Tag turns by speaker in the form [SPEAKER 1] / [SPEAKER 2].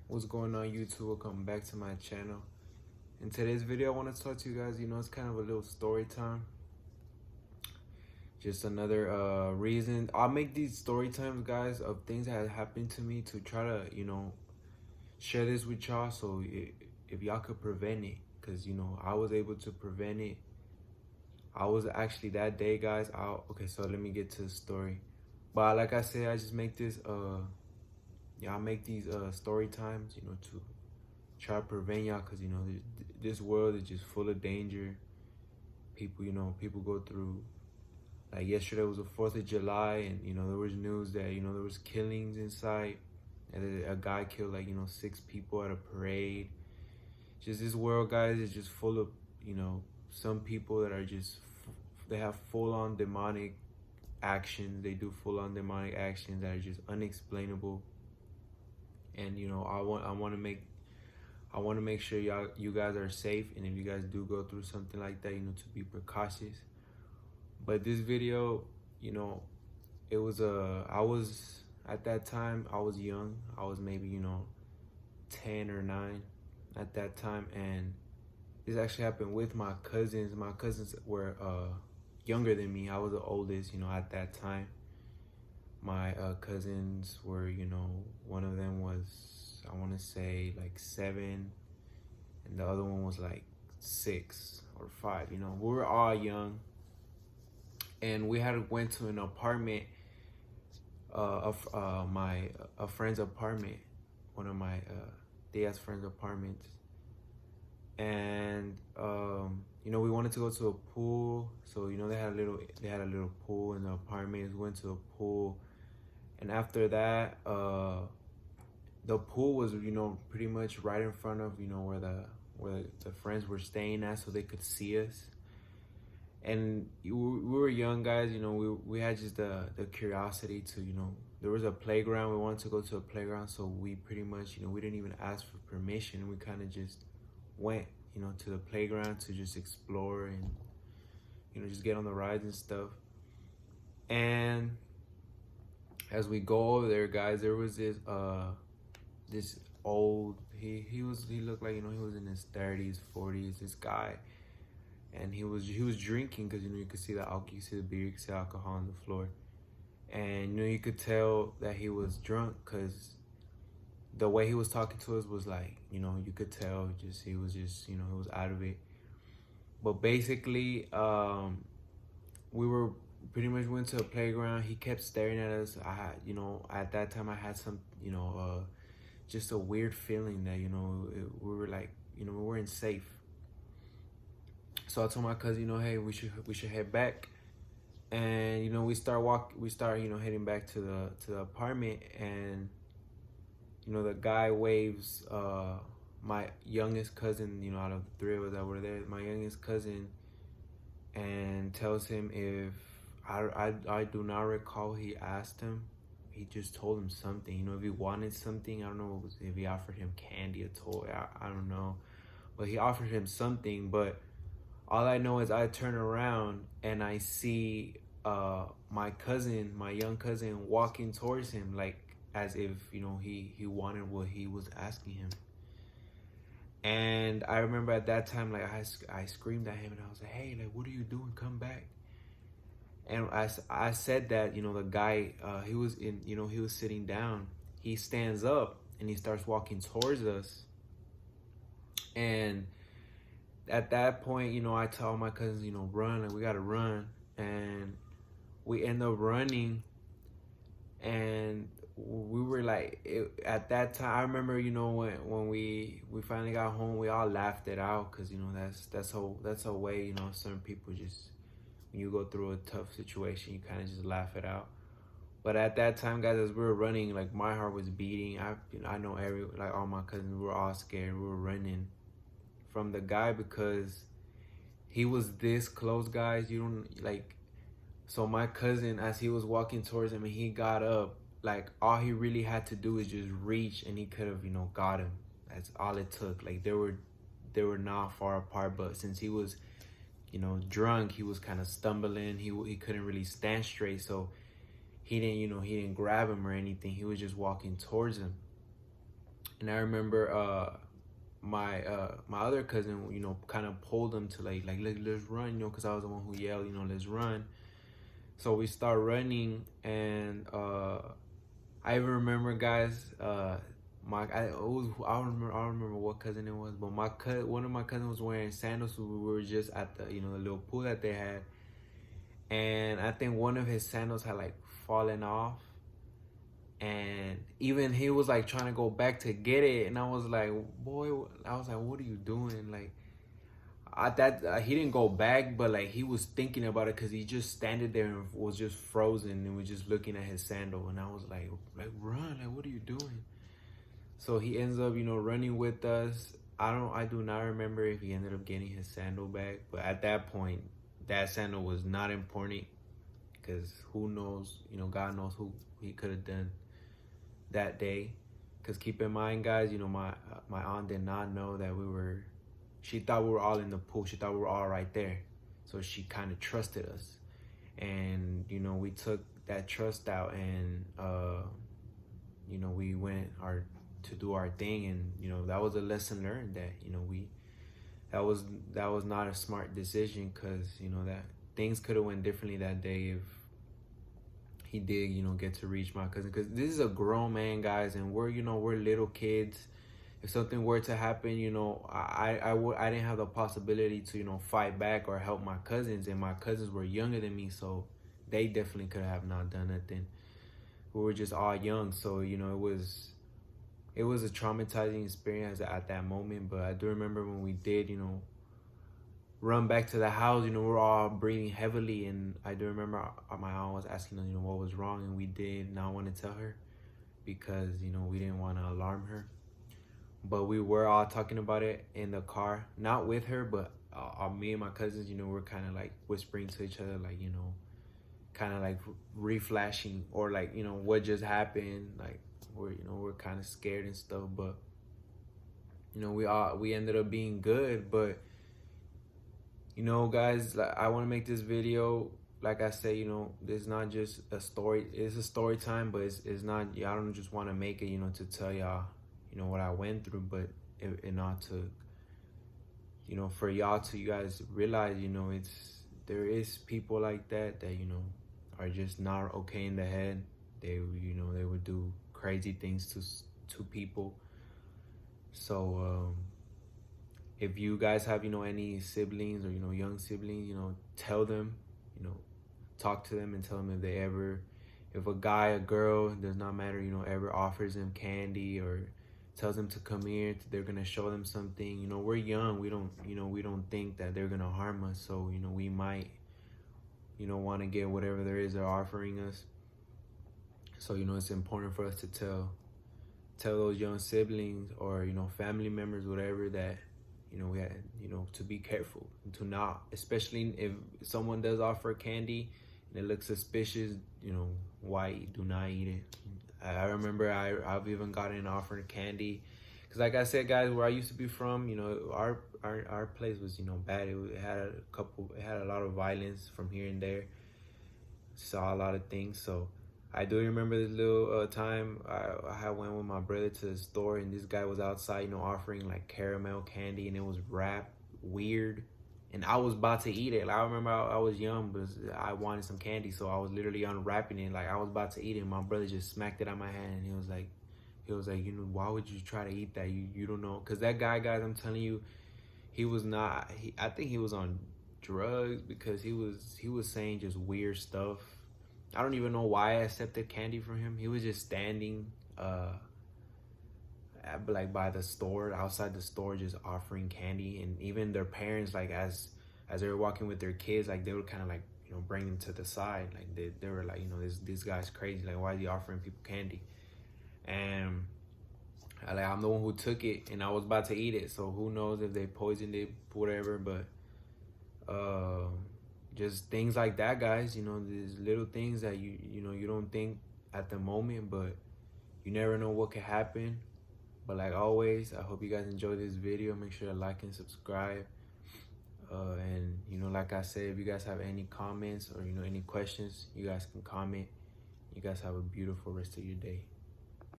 [SPEAKER 1] What's going on, YouTube? Welcome back to my channel. In today's video, I want to talk to you guys. It's kind of a little story time. Just another reason. I'll make these story times, guys, of things that have happened to me to try to, share this with y'all. So if y'all could prevent it, because I was able to prevent it. I was actually that day, guys. Okay, so let me get to the story. But like I said, I just make this I make these story times, to try to prevent y'all, because this world is just full of danger. People go through, like yesterday was the 4th of July, and there was news that there was killings inside, and a guy killed 6 people at a parade. Just this world, guys, is just full of some people that are just they have full-on demonic actions. They do full-on demonic actions that are just unexplainable. And I want to make sure you guys are safe, and if you guys do go through something like that, to be precautious. But this video, it was I was at that time, I was young. I was maybe 10 or 9 at that time, and this actually happened with my cousins. My cousins were younger than me. I was the oldest, at that time. My cousins were, one of them was, I want to say, like 7, and the other one was like 6 or 5. We were all young, and we had went to an apartment of a friend's apartment, one of my Diaz friend's apartments, and we wanted to go to a pool. So they had a little pool in the apartment. We went to a pool. And after that, the pool was, pretty much right in front of, where the friends were staying at, so they could see us. And we were young, guys. We had just the curiosity to, there was a playground. We wanted to go to a playground, so we pretty much, we didn't even ask for permission. We kind of just went, to the playground to just explore and, just get on the rides and stuff. And as we go over there, guys, there was this old, he looked like, he was in his 30s, 40s, this guy. And he was drinking, because you could see the alcohol, you see the beer, you could see alcohol on the floor. And you could tell that he was drunk, because the way he was talking to us was like, you could tell he was he was out of it. But basically, we were pretty much went to a playground. He kept staring at us. I had, at that time I had some, just a weird feeling that, we were like, we weren't safe. So I told my cousin, hey, we should head back. And, we start, heading back to the apartment, and, the guy waves, my youngest cousin, out of the 3 of us that were there, my youngest cousin, and tells him if, I do not recall he asked him. He just told him something, if he wanted something. I don't know if he offered him candy, a toy, I don't know. But he offered him something. But all I know is I turn around and I see my young cousin walking towards him, like as if, he wanted what he was asking him. And I remember at that time, like I screamed at him, and I was like, hey, like, what are you doing? Come back. And I said that, the guy, he was sitting down. He stands up and he starts walking towards us. And at that point, I tell my cousins, run, like, we gotta run. And we end up running. And we were like, at that time, I remember, when we finally got home, we all laughed it out, because that's a way, certain people just, when you go through a tough situation, you kind of just laugh it out. But at that time, guys, as we were running, like, my heart was beating. I know all my cousins, we were all scared. We were running from the guy, because he was this close, guys. You don't, like, so my cousin, as he was walking towards him and he got up, like, all he really had to do is just reach, and he could have, got him. That's all it took. Like, they were not far apart, but since he was, drunk, he was kind of stumbling. He couldn't really stand straight, so he didn't grab him or anything. He was just walking towards him. And I remember my other cousin, you know, kind of pulled him to like let's run, you know, because I was the one who yelled, you know, let's run. So we start running, and I even remember, guys, I don't remember what cousin it was, but one of my cousins was wearing sandals. So we were just at the, you know, the little pool that they had, and I think one of his sandals had like fallen off, and even he was like trying to go back to get it, and I was like, boy, I was like, what are you doing? Like, he didn't go back, but like he was thinking about it because he just standing there and was just frozen and was just looking at his sandal, and I was like run, like what are you doing? So he ends up, you know, running with us. I do not remember if he ended up getting his sandal back, but at that point, that sandal was not important because who knows, you know, God knows who he could have done that day. Because keep in mind, guys, you know, my aunt did not know that she thought we were all in the pool. She thought we were all right there. So she kind of trusted us. And, you know, we took that trust out, and, you know, we went to do our thing. And, you know, that was a lesson learned that, you know, that was not a smart decision, because, you know, that things could have went differently that day if he did, you know, get to reach my cousin. Because this is a grown man, guys, and we're little kids. If something were to happen, you know, I didn't have the possibility to, you know, fight back or help my cousins, and my cousins were younger than me, so they definitely could have not done nothing. We were just all young, so, you know, it was a traumatizing experience at that moment. But I do remember when we did, you know, run back to the house, you know, we're all breathing heavily, and I do remember my aunt was asking us, you know, what was wrong, and we did not want to tell her because, you know, we didn't want to alarm her. But we were all talking about it in the car, not with her, but me and my cousins, you know, we're kind of like whispering to each other, like, you know, kind of like reflashing, or like, you know, what just happened, like we're kind of scared and stuff. But, you know, we ended up being good. But, you know, guys, like, I want to make this video, like I said, you know, it's not just a story. It's a story time, but it's not. I don't just want to make it, you know, to tell y'all, you know, what I went through, but it not to, you know, for y'all to, you guys realize, you know, there is people like that, you know, are just not okay in the head. They, you know, they would do crazy things to people. So if you guys have, you know, any siblings, or, you know, young siblings, you know, tell them, you know, talk to them and tell them if a guy, a girl, does not matter, you know, ever offers them candy or tells them to come here, they're gonna show them something. You know, we're young. We don't think that they're gonna harm us. So, you know, we might, you know, want to get whatever there is they're offering us. So, you know, it's important for us to tell those young siblings, or, you know, family members, whatever, that, you know, we had, you know, to be careful, to not, especially if someone does offer candy and it looks suspicious, you know, do not eat it. I remember I've even gotten an offer of candy, because like I said, guys, where I used to be from, you know, our place was, you know, bad. It had a lot of violence from here and there. Saw a lot of things. So I do remember this little time I went with my brother to the store, and this guy was outside, you know, offering like caramel candy, and it was wrapped weird, and I was about to eat it. Like, I remember I was young, but I wanted some candy, so I was literally unwrapping it. Like, I was about to eat it, and my brother just smacked it out my hand, and he was like, you know, why would you try to eat that? You don't know, because that guy, guys, I'm telling you, he was not. I think he was on drugs, because he was saying just weird stuff. I don't even know why I accepted candy from him. He was just standing like by the store, outside the store, just offering candy. And even their parents, like, as they were walking with their kids, like, they would kind of like, you know, bring them to the side. Like, they were like, you know, this guy's crazy. Like, why is he offering people candy? And I'm the one who took it, and I was about to eat it. So who knows if they poisoned it, whatever. But just things like that, guys. You know, these little things that you know, you don't think at the moment, but you never know what could happen. But like always, I hope you guys enjoyed this video. Make sure to like and subscribe. And, you know, like I said, if you guys have any comments or, you know, any questions, you guys can comment. You guys have a beautiful rest of your day.